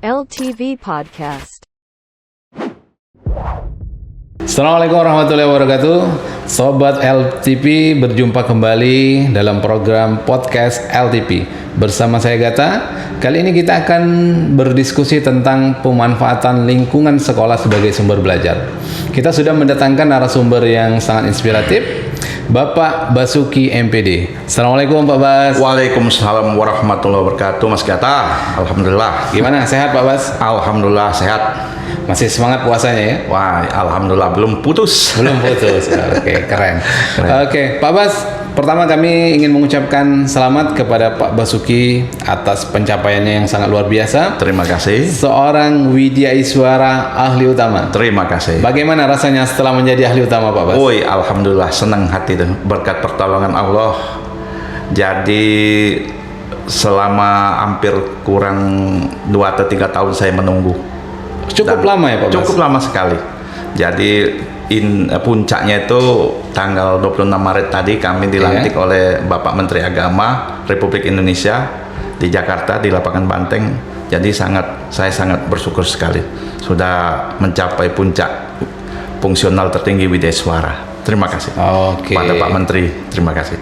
LTV Podcast. Assalamualaikum warahmatullahi wabarakatuh. Sobat LTV, berjumpa kembali dalam program podcast LTV bersama saya Gata. Kali ini kita akan berdiskusi tentang pemanfaatan lingkungan sekolah sebagai sumber belajar. Kita sudah mendatangkan narasumber yang sangat inspiratif, Bapak Basuki MPD. Assalamualaikum Pak Bas. Waalaikumsalam warahmatullahi wabarakatuh, Mas Gata. Alhamdulillah. Gimana, sehat Pak Bas? Alhamdulillah sehat. Masih semangat puasanya ya? Wah, alhamdulillah belum putus. Belum putus. Oke, keren. Oke, Pak Bas, pertama kami ingin mengucapkan selamat kepada Pak Basuki atas pencapaiannya yang sangat luar biasa. Terima kasih. Seorang Widya Iswara ahli utama. Terima kasih. Bagaimana rasanya setelah menjadi ahli utama, Pak Bas? Woi, alhamdulillah senang hati tuh berkat pertolongan Allah. Jadi selama hampir kurang 2 atau 3 tahun saya menunggu. Cukup lama ya Pak Bas? Cukup lama sekali. Jadi puncaknya itu tanggal 26 Maret tadi kami dilantik oleh Bapak Menteri Agama Republik Indonesia di Jakarta di lapangan Banteng. Jadi saya sangat bersyukur sekali sudah mencapai puncak fungsional tertinggi Widya Iswara. Terima kasih. Pada Pak Menteri, terima kasih.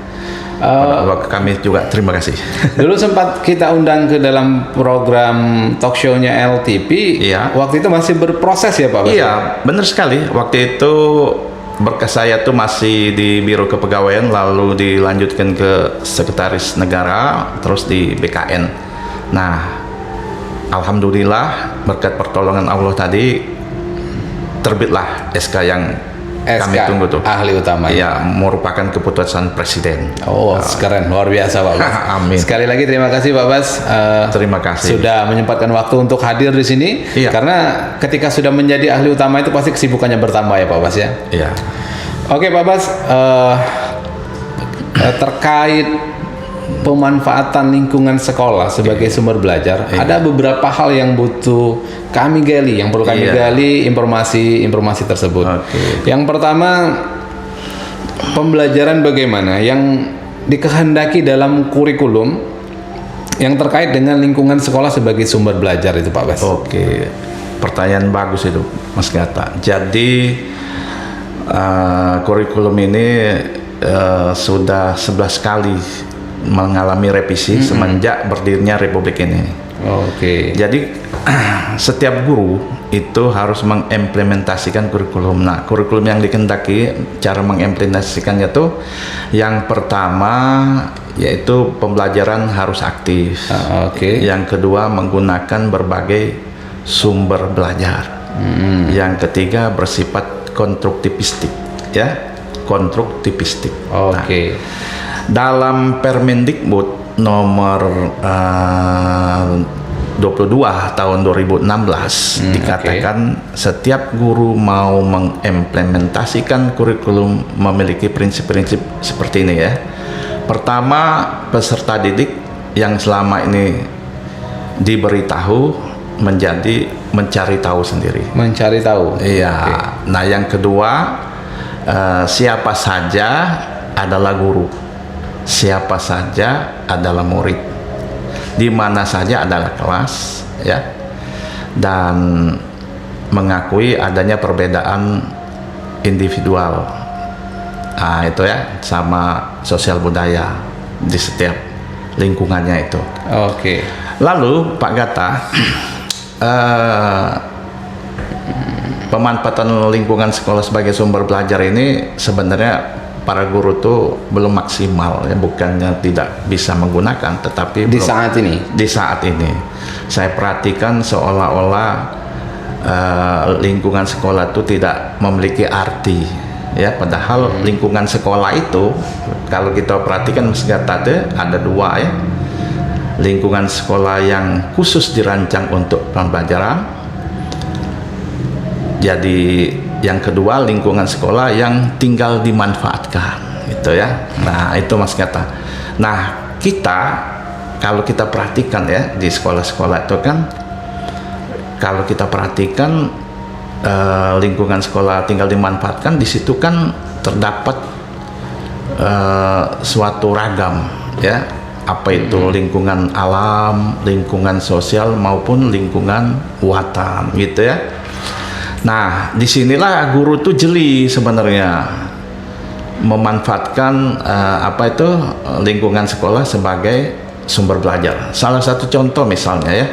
Pada kami juga terima kasih. Dulu sempat kita undang ke dalam program talk show-nya LTV. Iya. Waktu itu masih berproses ya Pak Bas? Iya, benar sekali. Waktu itu berkas saya tuh masih di Biro Kepegawaian, lalu dilanjutkan ke Sekretaris Negara, terus di BKN. Nah, alhamdulillah berkat pertolongan Allah tadi terbitlah SK yang kami tunggu tuh. Ahli utama. Iya, merupakan keputusan Presiden. Keren, luar biasa Pak Bas. Amin. Sekali lagi terima kasih Pak Bas. Terima kasih. Sudah menyempatkan waktu untuk hadir di sini. Iya. Karena ketika sudah menjadi ahli utama itu pasti kesibukannya bertambah ya Pak Bas ya. Iya. Oke Pak Bas, terkait pemanfaatan lingkungan sekolah sebagai sumber belajar, ada beberapa hal yang butuh kami gali, yang perlu kami gali informasi tersebut. Yang pertama, pembelajaran bagaimana yang dikehendaki dalam kurikulum yang terkait dengan lingkungan sekolah sebagai sumber belajar itu Pak Bas. Oke, pertanyaan bagus itu Mas Gata. Jadi kurikulum ini sudah 11 kali mengalami revisi semenjak berdirinya Republik ini. Jadi setiap guru itu harus mengimplementasikan kurikulum. Nah, kurikulum yang dikehendaki cara mengimplementasikannya tuh yang pertama yaitu pembelajaran harus aktif. Yang kedua menggunakan berbagai sumber belajar. Yang ketiga bersifat konstruktivistik, ya, konstruktivistik. Dalam Permendikbud nomor 22 tahun 2016 dikatakan setiap guru mau mengimplementasikan kurikulum memiliki prinsip-prinsip seperti ini ya. Pertama, peserta didik yang selama ini diberitahu menjadi mencari tahu sendiri. Mencari tahu. Iya. Nah, yang kedua, siapa saja adalah guru. Siapa saja adalah murid, di mana saja adalah kelas, ya, dan mengakui adanya perbedaan individual, itu ya, sama sosial budaya di setiap lingkungannya itu. Lalu Pak Gata, pemanfaatan lingkungan sekolah sebagai sumber belajar ini sebenarnya para guru tuh belum maksimal ya, bukannya tidak bisa menggunakan, tetapi di saat ini saya perhatikan seolah-olah lingkungan sekolah itu tidak memiliki arti ya, padahal lingkungan sekolah itu kalau kita perhatikan Mas Gata ada 2 ya, lingkungan sekolah yang khusus dirancang untuk pembelajaran, jadi yang kedua lingkungan sekolah yang tinggal dimanfaatkan, gitu ya. Nah itu Mas Gata. Nah kita kalau kita perhatikan ya di sekolah-sekolah itu kan, kalau kita perhatikan lingkungan sekolah tinggal dimanfaatkan, di situ kan terdapat suatu ragam ya apa itu lingkungan alam, lingkungan sosial maupun lingkungan buatan gitu ya. Nah, disinilah guru tuh jeli sebenarnya memanfaatkan lingkungan sekolah sebagai sumber belajar. Salah satu contoh misalnya ya,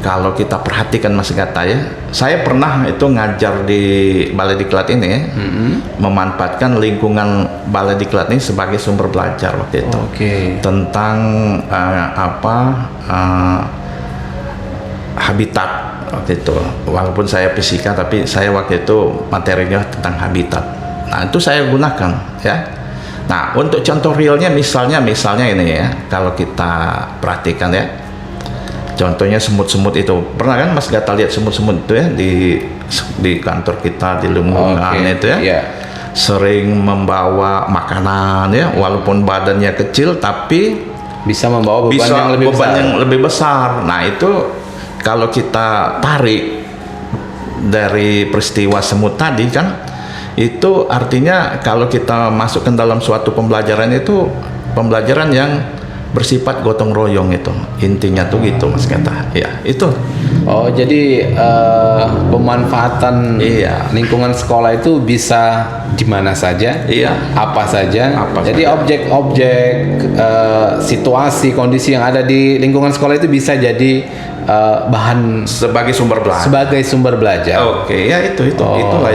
kalau kita perhatikan Mas Gata ya, saya pernah itu ngajar di Balai Diklat ini ya, memanfaatkan lingkungan Balai Diklat ini sebagai sumber belajar waktu itu. Tentang habitat waktu itu. Walaupun saya fisika, tapi saya waktu itu materinya tentang habitat. Nah, itu saya gunakan ya. Nah, untuk contoh realnya misalnya ini ya, kalau kita perhatikan ya, contohnya semut-semut itu. Pernah kan Mas Gata lihat semut-semut itu ya di kantor kita di lingkungan itu ya. Yeah. Sering membawa makanan ya, walaupun badannya kecil tapi bisa membawa beban yang lebih besar. Nah, itu kalau kita tarik dari peristiwa semut tadi kan, itu artinya kalau kita masukkan dalam suatu pembelajaran itu pembelajaran yang bersifat gotong royong, itu intinya tuh gitu Mas Gata ya. Itu jadi pemanfaatan lingkungan sekolah itu bisa di mana saja, apa saja. Jadi objek-objek, situasi, kondisi yang ada di lingkungan sekolah itu bisa jadi bahan sebagai sumber belajar. Ya itulah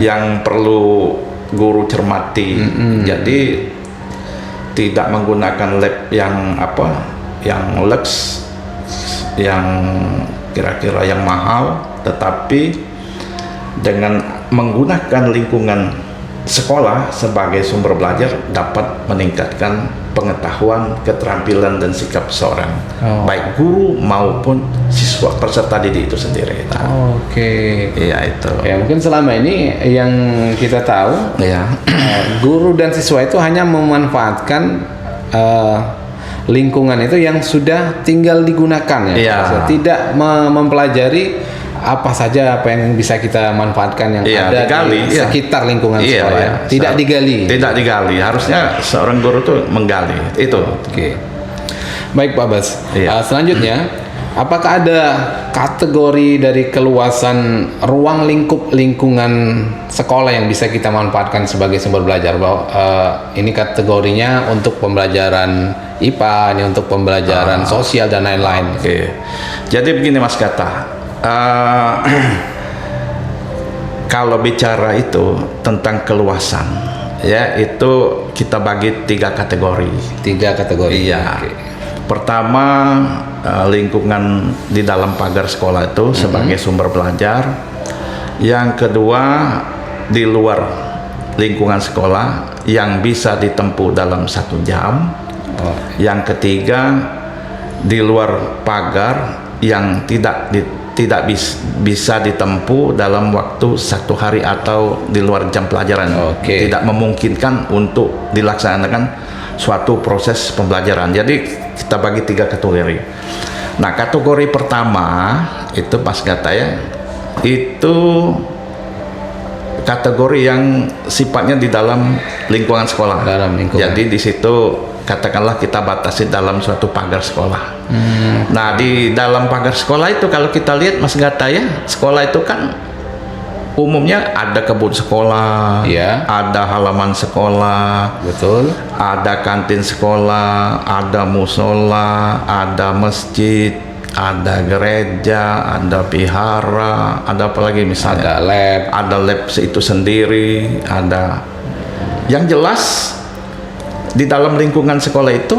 yang perlu guru cermati. Jadi tidak menggunakan lab yang lux, yang kira-kira yang mahal, tetapi dengan menggunakan lingkungan sekolah sebagai sumber belajar dapat meningkatkan pengetahuan, keterampilan dan sikap seorang baik guru maupun siswa peserta didik itu sendiri. Iya itu. Ya mungkin selama ini yang kita tahu guru dan siswa itu hanya memanfaatkan lingkungan itu yang sudah tinggal digunakan ya. Tidak mempelajari apa saja yang bisa kita manfaatkan yang ada di sekitar lingkungan sekolah. Tidak digali. Harusnya seorang guru tuh menggali itu. Baik Pak Bas. Selanjutnya, apakah ada kategori dari keluasan ruang lingkup lingkungan sekolah yang bisa kita manfaatkan sebagai sumber belajar? Bahwa ini kategorinya untuk pembelajaran IPA, ini untuk pembelajaran sosial dan lain-lain. Jadi begini Mas Gata. Kalau bicara itu tentang keluasan ya, itu kita bagi 3 kategori. Iya. Pertama, lingkungan di dalam pagar sekolah itu sebagai sumber belajar. Yang kedua, di luar lingkungan sekolah yang bisa ditempuh dalam 1 jam. Yang ketiga, di luar pagar yang tidak bisa ditempuh dalam waktu 1 hari atau di luar jam pelajaran. Tidak memungkinkan untuk dilaksanakan suatu proses pembelajaran. Jadi kita bagi 3 kategori. Nah, kategori pertama itu Mas Gata ya, itu kategori yang sifatnya di dalam lingkungan sekolah. Jadi di situ katakanlah kita batasi dalam suatu pagar sekolah. Nah, di dalam pagar sekolah itu kalau kita lihat Mas Gata ya, sekolah itu kan umumnya ada kebun sekolah, ada halaman sekolah, ada kantin sekolah, ada musola, ada masjid, ada gereja, ada vihara, ada apa lagi misalnya? Ada lab itu sendiri, ada. Yang jelas di dalam lingkungan sekolah itu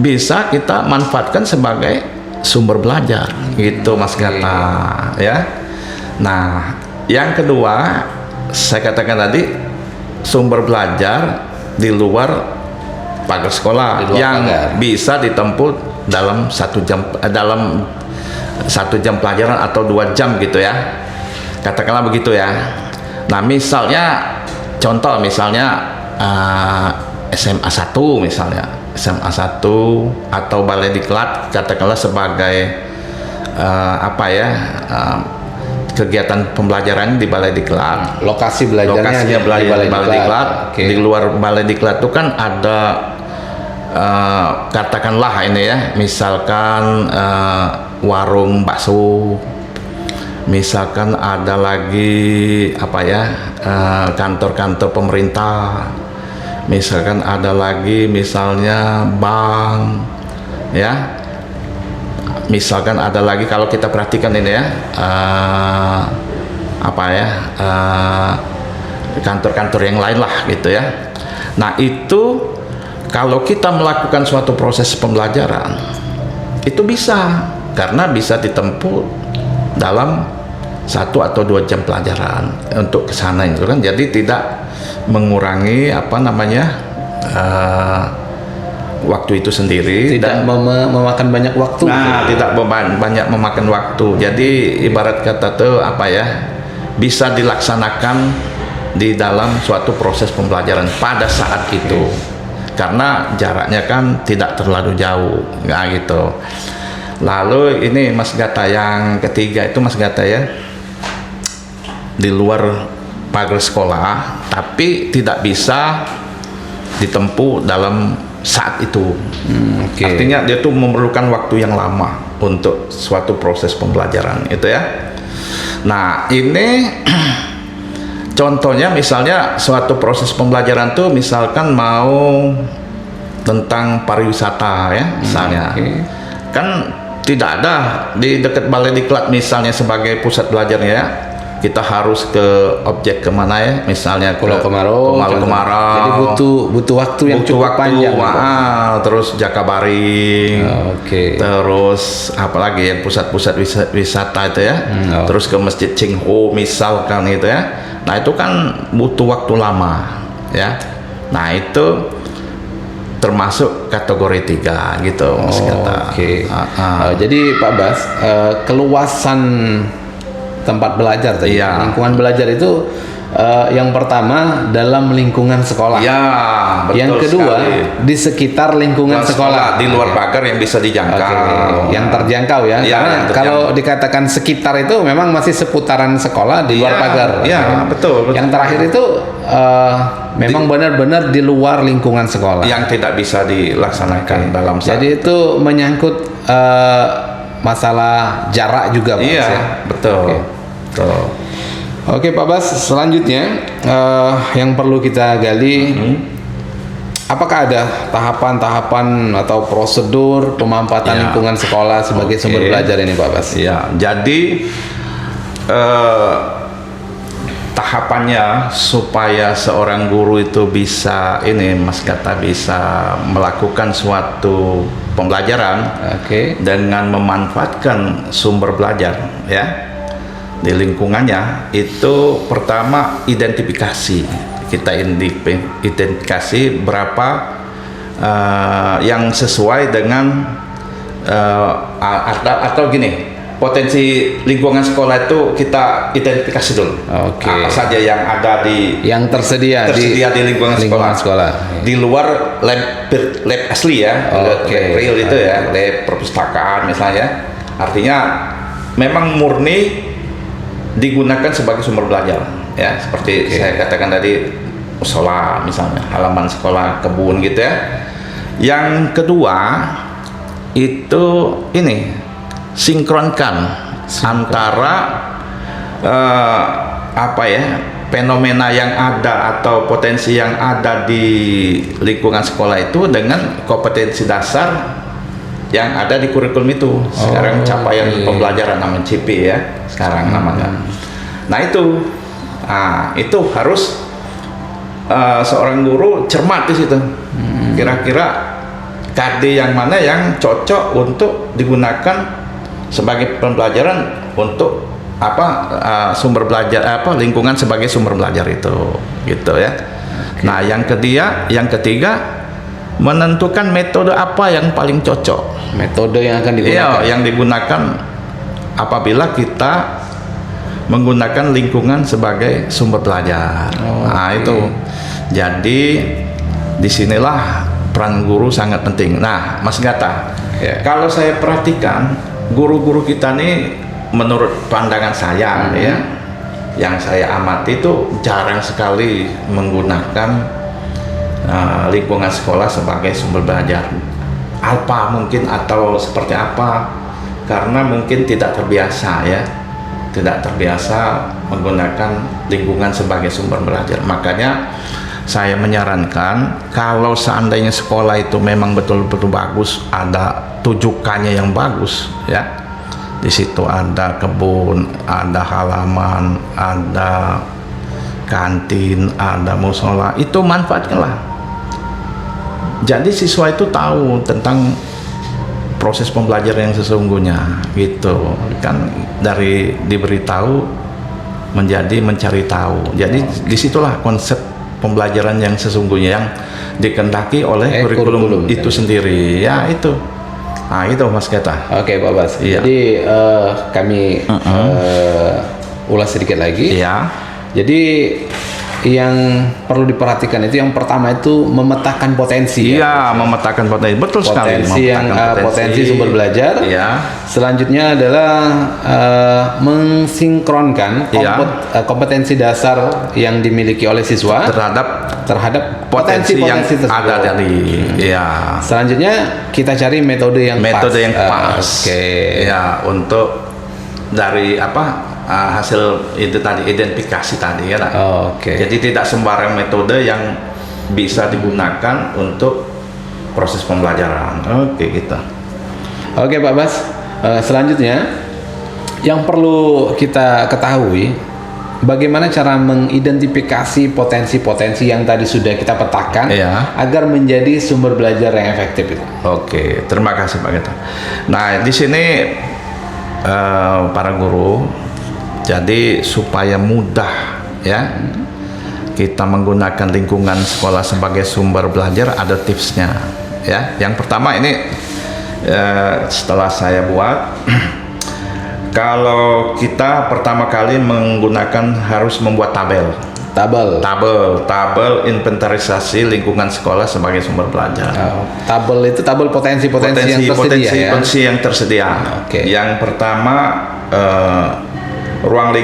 bisa kita manfaatkan sebagai sumber belajar, gitu Mas Gata ya. Nah, yang kedua saya katakan tadi sumber belajar di luar pagar sekolah yang bisa ditempuh dalam 1 jam pelajaran atau 2 jam gitu ya, katakanlah begitu ya. Nah, contoh misalnya SMA 1 misalnya, SMA 1 atau Balai Diklat katakanlah sebagai kegiatan pembelajaran di Balai Diklat. Lokasinya di Balai Diklat. Di luar Balai Diklat itu kan ada katakanlah ini ya, misalkan warung bakso, misalkan ada lagi apa ya, kantor-kantor pemerintah, misalkan ada lagi misalnya bank ya, misalkan ada lagi kalau kita perhatikan ini ya, apa ya, kantor-kantor yang lain lah gitu ya. Nah itu kalau kita melakukan suatu proses pembelajaran itu bisa, karena bisa ditempuh dalam 1 atau 2 jam pelajaran untuk kesana itu kan, jadi tidak mengurangi apa namanya waktu itu sendiri, Tidak dan memakan banyak waktu. tidak banyak memakan waktu. Jadi ibarat kata tuh apa ya, bisa dilaksanakan di dalam suatu proses pembelajaran pada saat itu, karena jaraknya kan tidak terlalu jauh, nggak gitu. Lalu ini Mas Gata, yang ketiga itu Mas Gata ya, di luar pagar sekolah tapi tidak bisa ditempuh dalam saat itu. Artinya dia tuh memerlukan waktu yang lama untuk suatu proses pembelajaran itu ya. Nah ini contohnya misalnya suatu proses pembelajaran tuh misalkan mau tentang pariwisata ya misalnya. Kan tidak ada di dekat Balai Diklat misalnya sebagai pusat belajarnya ya. Kita harus ke objek kemana ya, misalnya ke Pulau Kemarau. Jadi butuh waktu yang cukup panjang. Terus Jakabaring, terus apalagi yang pusat-pusat wisata itu ya, terus ke Masjid Cingho misalkan itu ya. Nah itu kan butuh waktu lama ya. Nah itu termasuk kategori 3 gitu Mas Gata. Jadi Pak Bas, keluasan tempat belajar tadi, lingkungan belajar itu yang pertama dalam lingkungan sekolah. Ya, betul. Yang kedua sekali. Di sekitar lingkungan sekolah, di luar pagar yang bisa dijangkau. Yang terjangkau ya. Karena kalau dikatakan sekitar itu memang masih seputaran sekolah di luar pagar. Iya, betul. Yang terakhir itu memang benar-benar di luar lingkungan sekolah. Yang tidak bisa dilaksanakan dalam saat. Jadi itu menyangkut masalah jarak juga, Pak. Iya, betul. Betul. Oke Pak Bas, selanjutnya yang perlu kita gali, apakah ada tahapan-tahapan atau prosedur pemanfaatan lingkungan sekolah sebagai sumber belajar ini Pak Bas? Ya, jadi tahapannya supaya seorang guru itu bisa ini Mas Gata bisa melakukan suatu pembelajaran dengan memanfaatkan sumber belajar ya di lingkungannya. Itu pertama identifikasi, kita identifikasi berapa yang sesuai dengan atau gini, potensi lingkungan sekolah itu kita identifikasi dulu. Apa saja yang ada yang tersedia di lingkungan sekolah. Di luar lab asli ya, lab real itu ya, lab perpustakaan misalnya. Artinya memang murni digunakan sebagai sumber belajar ya, seperti saya katakan tadi, musola misalnya, halaman sekolah, kebun gitu ya. Yang kedua itu ini sinkronkan antara apa ya, fenomena yang ada atau potensi yang ada di lingkungan sekolah itu dengan kompetensi dasar yang ada di kurikulum itu. Sekarang capaian pembelajaran namanya CP ya sekarang namanya. Nah itu harus seorang guru cermat di situ. Kira-kira KD yang mana yang cocok untuk digunakan sebagai pembelajaran untuk sumber belajar lingkungan sebagai sumber belajar itu gitu ya. Nah yang ketiga menentukan metode apa yang paling cocok, metode yang akan digunakan. Yang digunakan apabila kita menggunakan lingkungan sebagai sumber belajar. Itu jadi disinilah peran guru sangat penting. Nah Mas Gata, kalau saya perhatikan guru-guru kita nih, menurut pandangan saya ya, yang saya amati itu jarang sekali menggunakan lingkungan sekolah sebagai sumber belajar. Apa mungkin atau seperti apa? Karena mungkin tidak terbiasa ya, tidak terbiasa menggunakan lingkungan sebagai sumber belajar. Makanya saya menyarankan kalau seandainya sekolah itu memang betul-betul bagus, ada tujukannya yang bagus ya. Di situ ada kebun, ada halaman, ada kantin, ada musola, itu manfaatkanlah. Jadi siswa itu tahu tentang proses pembelajaran yang sesungguhnya gitu kan, dari diberitahu menjadi mencari tahu. Jadi disitulah konsep pembelajaran yang sesungguhnya yang dikehendaki oleh kurikulum itu sendiri ya itu. Nah itu Mas Gata. Oke Pak Bas. Iya. Jadi kami ulas sedikit lagi. Iya. Jadi yang perlu diperhatikan itu yang pertama itu memetakan potensi. Iya, memetakan potensi. Betul sekali. Potensi yang potensi sumber belajar. Iya. Selanjutnya adalah mensinkronkan kompetensi dasar yang dimiliki oleh siswa terhadap potensi yang tersebut ada tadi. Iya. Selanjutnya kita cari metode yang pas. Oke. Ya, untuk dari hasil itu tadi, identifikasi tadi ya. Oke. Jadi tidak sembarang metode yang bisa digunakan untuk proses pembelajaran. Oke, gitu. Oke Pak Bas. Selanjutnya yang perlu kita ketahui, bagaimana cara mengidentifikasi potensi-potensi yang tadi sudah kita petakan agar menjadi sumber belajar yang efektif itu. Oke, terima kasih Pak Gata. Nah, di sini para guru, jadi supaya mudah ya kita menggunakan lingkungan sekolah sebagai sumber belajar, ada tipsnya ya. Yang pertama ini setelah saya buat kalau kita pertama kali menggunakan harus membuat tabel inventarisasi lingkungan sekolah sebagai sumber belajar. Tabel itu tabel potensi yang tersedia. Okay. Yang pertama ruang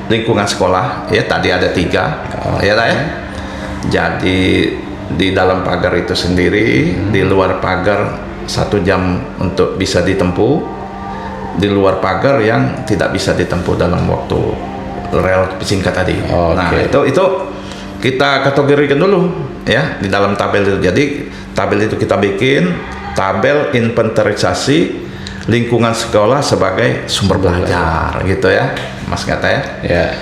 lingkungan sekolah ya, tadi ada 3 ya. Jadi di dalam pagar itu sendiri, di luar pagar 1 jam untuk bisa ditempuh, di luar pagar yang tidak bisa ditempuh dalam waktu relatif singkat tadi. Nah itu kita kategorikan dulu ya di dalam tabel itu. Jadi tabel itu kita bikin tabel inventarisasi lingkungan sekolah sebagai sumber belajar gitu ya Mas Gata ya.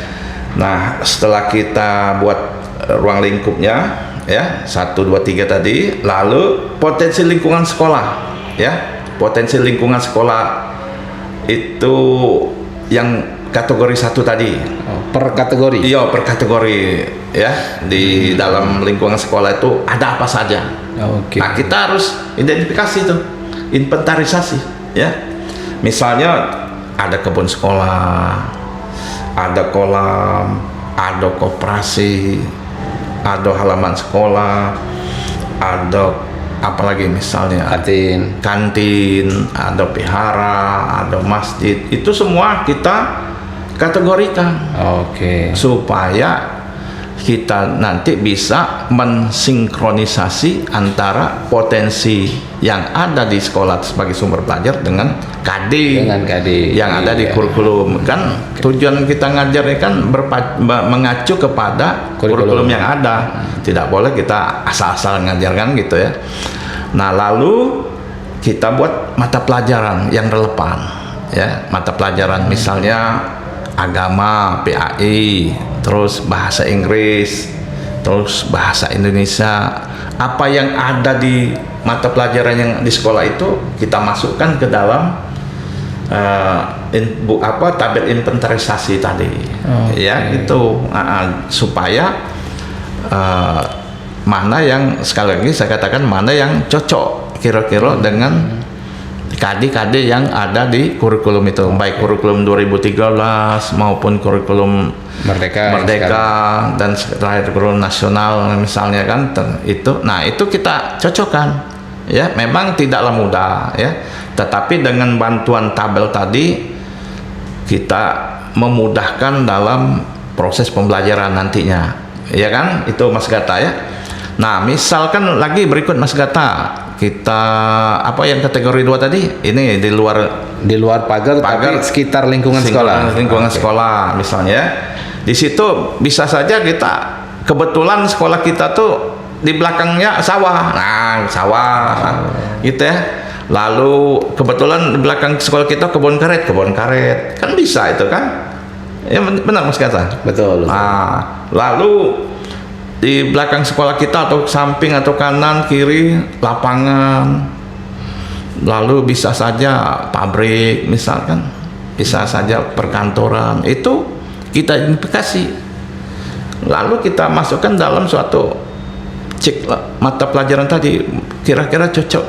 Nah setelah kita buat ruang lingkupnya ya 1, 2, 3 tadi, lalu potensi lingkungan sekolah ya, potensi lingkungan sekolah itu yang kategori 1 tadi. Per kategori? Iya, per kategori ya. Di dalam lingkungan sekolah itu ada apa saja. Nah kita harus identifikasi itu, inventarisasi ya. Misalnya ada kebun sekolah, ada kolam, ada koperasi, ada halaman sekolah, ada apalagi misalnya kantin, ada vihara, ada masjid. Itu semua kita kategorikan. Supaya kita nanti bisa mensinkronisasi antara potensi yang ada di sekolah sebagai sumber belajar dengan KD yang ada di kurikulum. Kan tujuan kita ngajarnya kan mengacu kepada kurikulum yang ada. Tidak boleh kita asal-asal ngajarkan gitu ya. Nah lalu kita buat mata pelajaran yang relevan ya, mata pelajaran misalnya agama, PAI, terus bahasa Inggris, terus bahasa Indonesia. Apa yang ada di mata pelajaran yang di sekolah itu kita masukkan ke dalam tabel inventarisasi tadi ya gitu, supaya mana yang, sekali lagi saya katakan, mana yang cocok kira-kira dengan KD-KD yang ada di kurikulum itu, baik kurikulum 2013 maupun kurikulum Merdeka dan terakhir kurikulum nasional misalnya kan itu. Nah itu kita cocokkan ya. Memang tidaklah mudah ya, tetapi dengan bantuan tabel tadi kita memudahkan dalam proses pembelajaran nantinya ya kan, itu Mas Gata ya. Nah, misalkan lagi berikut Mas Gata, kita apa yang kategori 2 tadi? Ini di luar pagar tapi sekitar lingkungan sekolah. Lingkungan sekolah misalnya. Di situ bisa saja kita kebetulan sekolah kita tuh di belakangnya sawah. Nah, sawah gitu ya. Lalu kebetulan di belakang sekolah kita kebun karet. Kan bisa itu kan? Ya benar Mas Gata. Betul. Nah, lalu di belakang sekolah kita atau samping atau kanan kiri lapangan, lalu bisa saja pabrik misalkan, bisa saja perkantoran, itu kita identifikasi lalu kita masukkan dalam suatu cek mata pelajaran tadi, kira-kira cocok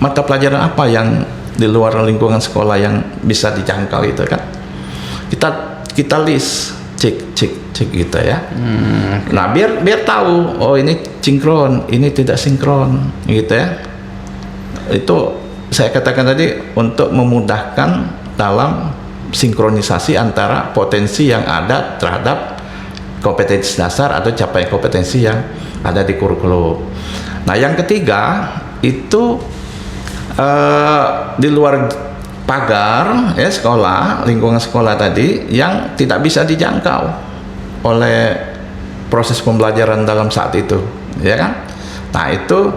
mata pelajaran apa yang di luar lingkungan sekolah yang bisa dijangkau itu kan, kita list cek gitu ya. Nah biar tahu, oh ini sinkron, ini tidak sinkron gitu ya. Itu saya katakan tadi untuk memudahkan dalam sinkronisasi antara potensi yang ada terhadap kompetensi dasar atau capaian kompetensi yang ada di kurikulum. Nah yang ketiga itu di luar pagar ya sekolah, lingkungan sekolah tadi yang tidak bisa dijangkau oleh proses pembelajaran dalam saat itu, ya kan? Nah itu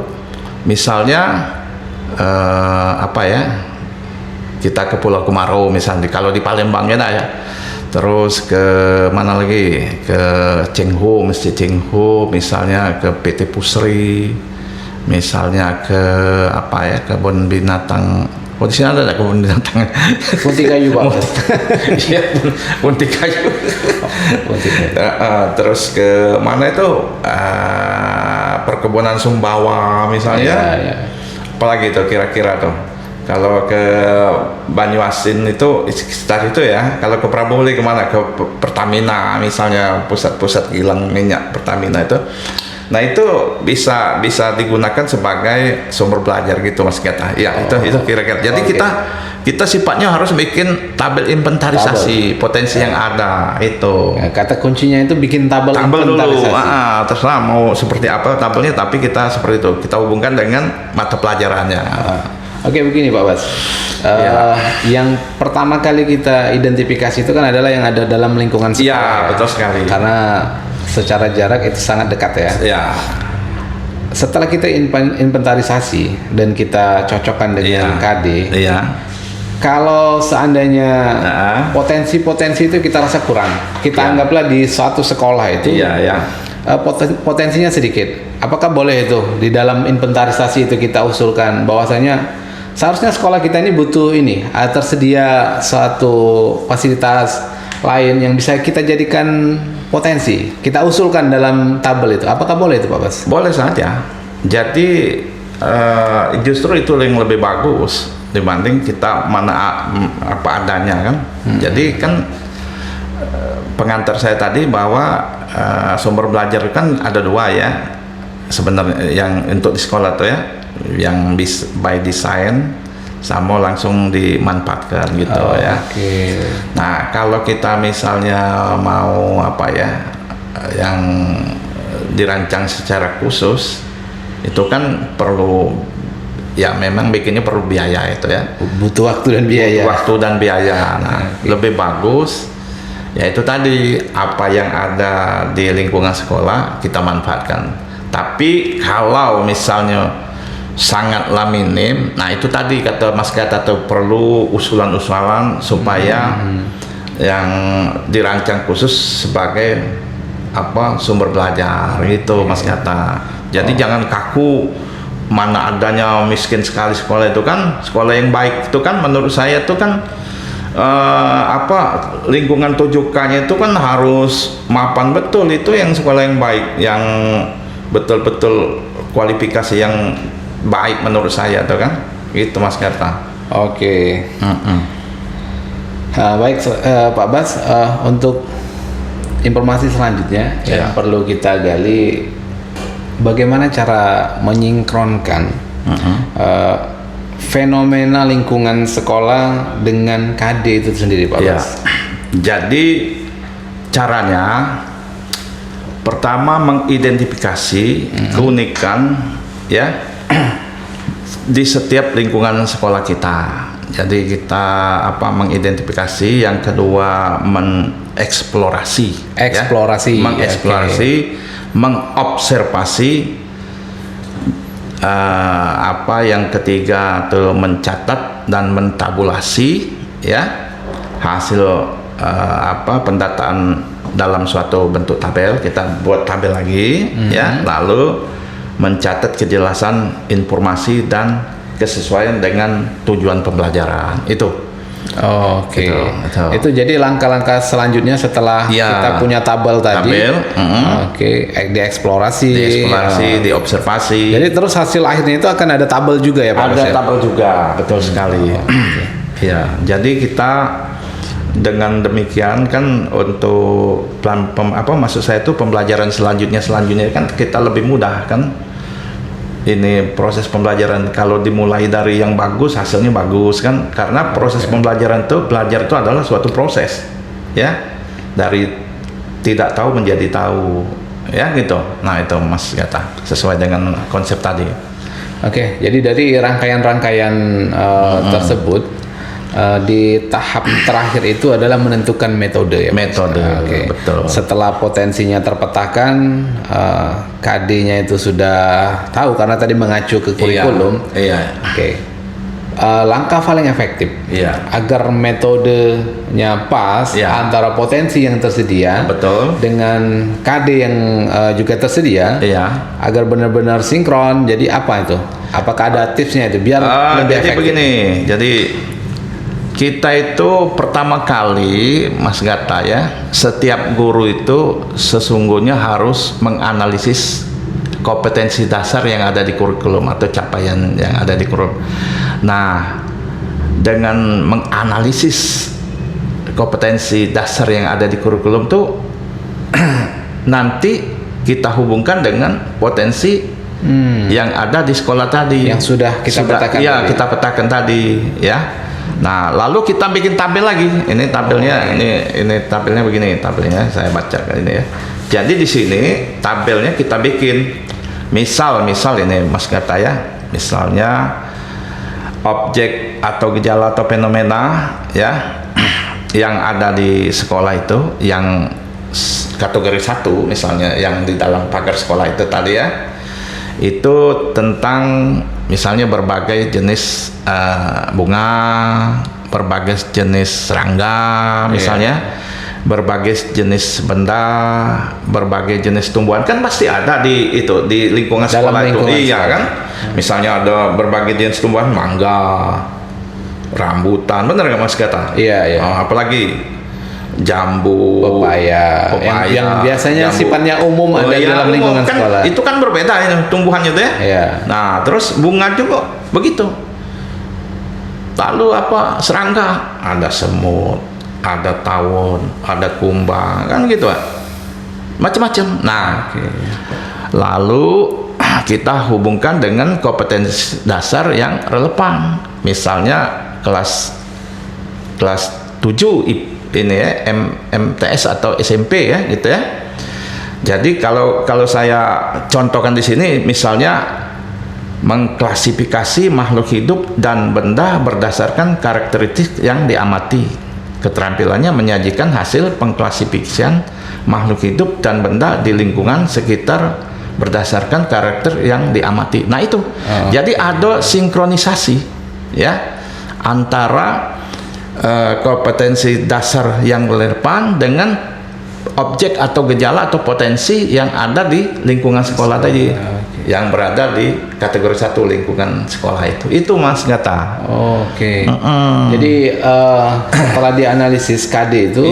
misalnya apa ya, kita ke Pulau Kemarau misalnya, kalau di Palembangnya nah ya, terus ke mana lagi, ke Cengho, Masjid Cengho misalnya, ke PT Pusri misalnya, ke apa ya, kebun binatang. Oh di sini ada kebun binatang. Punti kayu Pak. Iya, punti kayu. Terus ke mana itu, perkebunan Sumbawa misalnya. Ya. Apalagi itu kira-kira tuh. Kalau ke Banyuasin itu sekitar itu ya. Kalau ke Praboli kemana? Ke Pertamina misalnya, pusat-pusat kilang minyak Pertamina itu. Nah itu bisa digunakan sebagai sumber belajar gitu Mas Gata. Ya itu kira-kira. Jadi kita sifatnya harus bikin tabel inventarisasi potensi yang ada itu. Ya, kata kuncinya itu bikin tabel inventarisasi. Dulu. Terserah mau seperti apa tabelnya, tapi kita seperti itu. Kita hubungkan dengan mata pelajarannya. Oke begini Pak Bas. Yang pertama kali kita identifikasi itu kan adalah yang ada dalam lingkungan sekolah. Iya, betul sekali. Karena secara jarak itu sangat dekat ya. Ya. Setelah kita inventarisasi dan kita cocokkan dengan KD, kalau seandainya potensi-potensi itu kita rasa kurang, kita anggaplah di suatu sekolah itu potensinya sedikit. Apakah boleh itu di dalam inventarisasi itu kita usulkan bahwasanya seharusnya sekolah kita ini butuh ini, tersedia suatu fasilitas lain yang bisa kita jadikan potensi, kita usulkan dalam tabel itu. Apakah boleh itu Pak Bas? Boleh saja. Jadi justru itu yang lebih bagus dibanding kita mana apa adanya kan. Jadi kan pengantar saya tadi bahwa sumber belajar kan ada dua ya sebenarnya, yang untuk di sekolah tuh ya, yang by design sama langsung dimanfaatkan gitu ya. Okay. Nah kalau kita misalnya mau apa ya, yang dirancang secara khusus itu kan perlu ya, memang bikinnya perlu biaya itu ya. Butuh waktu dan biaya. Waktu dan biaya. Nah lebih bagus ya itu tadi, apa yang ada di lingkungan sekolah kita manfaatkan. Tapi kalau misalnya sangatlah minim, nah itu tadi kata Mas Gata tuh perlu usulan-usulan supaya yang dirancang khusus sebagai apa sumber belajar itu Mas Gata. Jadi jangan kaku, mana adanya miskin sekali sekolah itu kan. Sekolah yang baik itu kan menurut saya itu kan lingkungan tujukannya itu kan harus mapan betul, itu yang sekolah yang baik, yang betul-betul kualifikasi yang baik menurut saya tuh kan, itu Mas Gata. Oke. Baik Pak Bas, untuk informasi selanjutnya yang perlu kita gali, bagaimana cara menyinkronkan fenomena lingkungan sekolah dengan KD itu sendiri Pak Bas? Jadi caranya Pertama, mengidentifikasi keunikan ya di setiap lingkungan sekolah kita. Jadi kita mengidentifikasi. Yang kedua, mengeksplorasi. Eksplorasi. Ya? Mengeksplorasi, mengobservasi. Yang ketiga tuh mencatat dan mentabulasi ya hasil pendataan dalam suatu bentuk tabel. Kita buat tabel lagi ya, lalu mencatat kejelasan informasi dan kesesuaian dengan tujuan pembelajaran itu. Oke. Gitu. Itu jadi langkah-langkah selanjutnya setelah kita punya tabel tadi. Oke, dieksplorasi, diobservasi. Jadi terus hasil akhirnya itu akan ada tabel juga ya Pak? Ada tabel juga, betul sekali. Ya, jadi kita dengan demikian kan untuk maksud saya itu pembelajaran selanjutnya kan kita lebih mudah kan. Ini proses pembelajaran kalau dimulai dari yang bagus, hasilnya bagus kan, karena proses pembelajaran itu, belajar itu adalah suatu proses ya, dari tidak tahu menjadi tahu ya gitu. Nah itu Mas Gata, sesuai dengan konsep tadi. Oke, jadi dari rangkaian-rangkaian tersebut di tahap terakhir itu adalah menentukan metode ya. Metode, betul. Setelah potensinya terpetakan, KD-nya itu sudah tahu karena tadi mengacu ke kurikulum. Iya. Oke. Langkah paling efektif agar metodenya pas antara potensi yang tersedia dengan KD yang juga tersedia agar benar-benar sinkron. Jadi apa itu? Apakah ada tipsnya itu biar lebih efektif? Begini, jadi kita itu pertama kali Mas Gata ya, setiap guru itu sesungguhnya harus menganalisis kompetensi dasar yang ada di kurikulum atau capaian yang ada di kurikulum. Nah, dengan menganalisis kompetensi dasar yang ada di kurikulum tuh nanti kita hubungkan dengan potensi yang ada di sekolah tadi yang sudah kita petakan. Iya, kita petakan tadi ya. Nah, lalu kita bikin tabel lagi. Ini tabelnya, ini tabelnya begini. Tabelnya saya bacakan ini ya. Jadi di sini tabelnya kita bikin. Misal ini Mas Gata ya. Misalnya objek atau gejala atau fenomena ya yang ada di sekolah itu, yang kategori 1 misalnya yang di dalam pagar sekolah itu tadi ya. Itu tentang misalnya berbagai jenis bunga, berbagai jenis serangga misalnya, berbagai jenis benda, berbagai jenis tumbuhan kan pasti ada di itu di lingkungan sekolah itu. Iya kan? Misalnya ada berbagai jenis tumbuhan, mangga, rambutan, benar nggak Mas Gata? Iya. Apalagi jambu, pepaya. Yang biasanya jambu, sifatnya umum ada dalam lingkungan kan, sekolah. Itu kan berbeda ini tumbuhannya itu ya. Iya. Nah, terus bunga juga begitu. Lalu serangga, ada semut, ada tawon, ada kumbang, kan gitu macam-macam. Nah, lalu kita hubungkan dengan kompetensi dasar yang relevan. Misalnya kelas 7 ini ya, MTS atau SMP ya gitu ya. Jadi kalau saya contohkan di sini misalnya mengklasifikasi makhluk hidup dan benda berdasarkan karakteristik yang diamati. Keterampilannya menyajikan hasil pengklasifikasian makhluk hidup dan benda di lingkungan sekitar berdasarkan karakter yang diamati. Nah itu. Jadi ada sinkronisasi ya antara kompetensi dasar yang relevan dengan objek atau gejala atau potensi yang ada di lingkungan sekolah tadi, yang berada di kategori 1 lingkungan sekolah itu Mas Gata. Jadi setelah dianalisis KD itu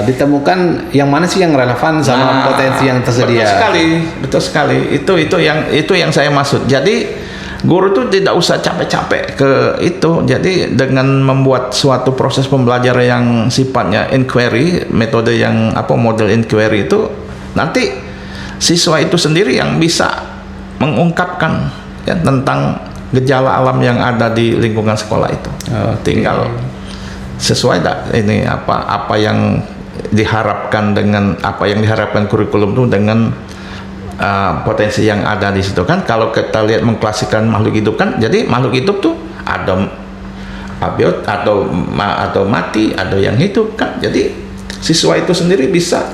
ditemukan yang mana sih yang relevan sama potensi yang tersedia. Betul sekali. Itu yang saya maksud. Jadi guru itu tidak usah capek-capek ke itu. Jadi dengan membuat suatu proses pembelajaran yang sifatnya inquiry, metode yang model inquiry itu, nanti siswa itu sendiri yang bisa mengungkapkan ya tentang gejala alam yang ada di lingkungan sekolah itu. Tinggal sesuai ini apa yang diharapkan dengan apa yang diharapkan kurikulum itu dengan potensi yang ada di situ kan. Kalau kita lihat mengklasikan makhluk hidup kan, jadi makhluk hidup tuh ada abiot atau mati, ada yang hidup kan. Jadi siswa itu sendiri bisa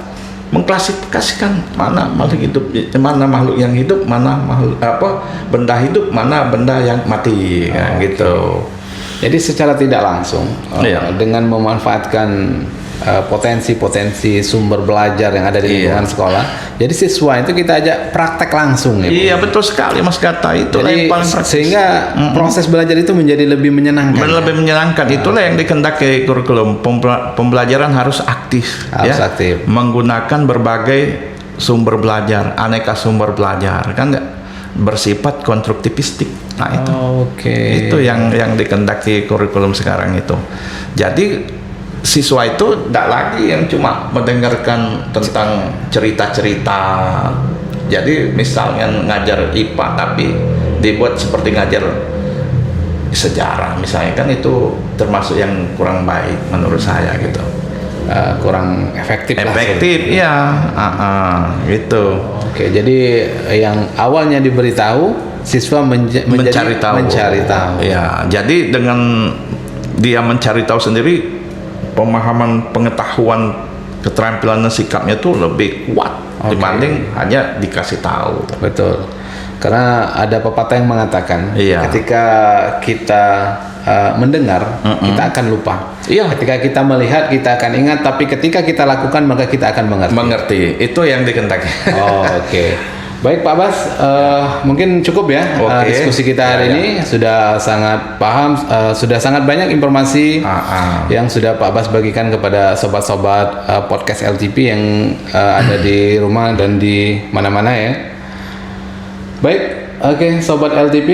mengklasifikasikan mana makhluk hidup, mana makhluk yang hidup, mana makhluk benda hidup, mana benda yang mati kan, gitu. Jadi secara tidak langsung Iya. dengan memanfaatkan potensi-potensi sumber belajar yang ada di lingkungan sekolah, jadi siswa itu kita ajak praktek langsung ya. Iya, betul sekali Mas Gata, itu Jadi yang paling praktis. sehingga proses belajar itu menjadi lebih menyenangkan. Lebih menyenangkan. Itulah yang dikehendaki kurikulum. Pembelajaran harus aktif, Harus ya. aktif. Menggunakan berbagai sumber belajar, aneka sumber belajar, kan nggak bersifat konstruktivistik. Nah itu, Oke. itu yang dikehendaki kurikulum sekarang itu. Jadi siswa itu tidak lagi yang cuma mendengarkan tentang cerita-cerita. Jadi misalnya ngajar IPA tapi dibuat seperti ngajar sejarah misalnya, kan itu termasuk yang kurang baik menurut saya gitu. Kurang efektif lah. Ya, gitu. Oke, jadi yang awalnya diberitahu, siswa Mencari tahu. Mencari tahu. Ya, jadi dengan dia mencari tahu sendiri, pemahaman, pengetahuan, keterampilan dan sikapnya itu lebih kuat dibanding hanya dikasih tahu. Betul. Karena ada pepatah yang mengatakan, Iya. ketika kita mendengar, kita akan lupa. Iya. Ketika kita melihat, kita akan ingat. Tapi ketika kita lakukan, maka kita akan mengerti. Mengerti, itu yang dikehendaki. Oh, oke. Baik Pak Bas, mungkin cukup ya Oke. diskusi kita hari ini. Sudah sangat paham, sudah sangat banyak informasi yang sudah Pak Bas bagikan kepada sobat-sobat podcast LTP yang ada di rumah dan di mana-mana ya. Baik, oke sobat LTP.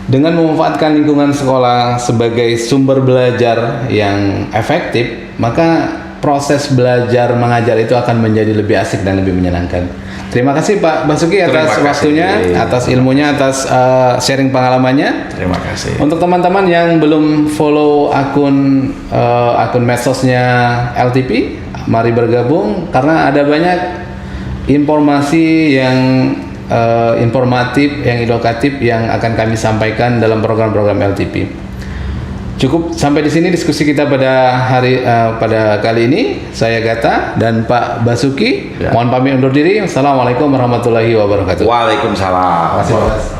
Dengan memanfaatkan lingkungan sekolah sebagai sumber belajar yang efektif, maka proses belajar mengajar itu akan menjadi lebih asik dan lebih menyenangkan. Terima kasih Pak Basuki atas Terima kasih. waktunya, atas ilmunya, atas sharing pengalamannya. Terima kasih. Untuk teman-teman yang belum follow akun medsosnya LTP, mari bergabung karena ada banyak informasi yang informatif, yang edukatif yang akan kami sampaikan dalam program-program LTP. Cukup sampai di sini diskusi kita pada kali ini. Saya Gata dan Pak Basuki. Ya. Mohon pamit undur diri. Assalamualaikum warahmatullahi wabarakatuh. Waalaikumsalam. Terima kasih, Mas.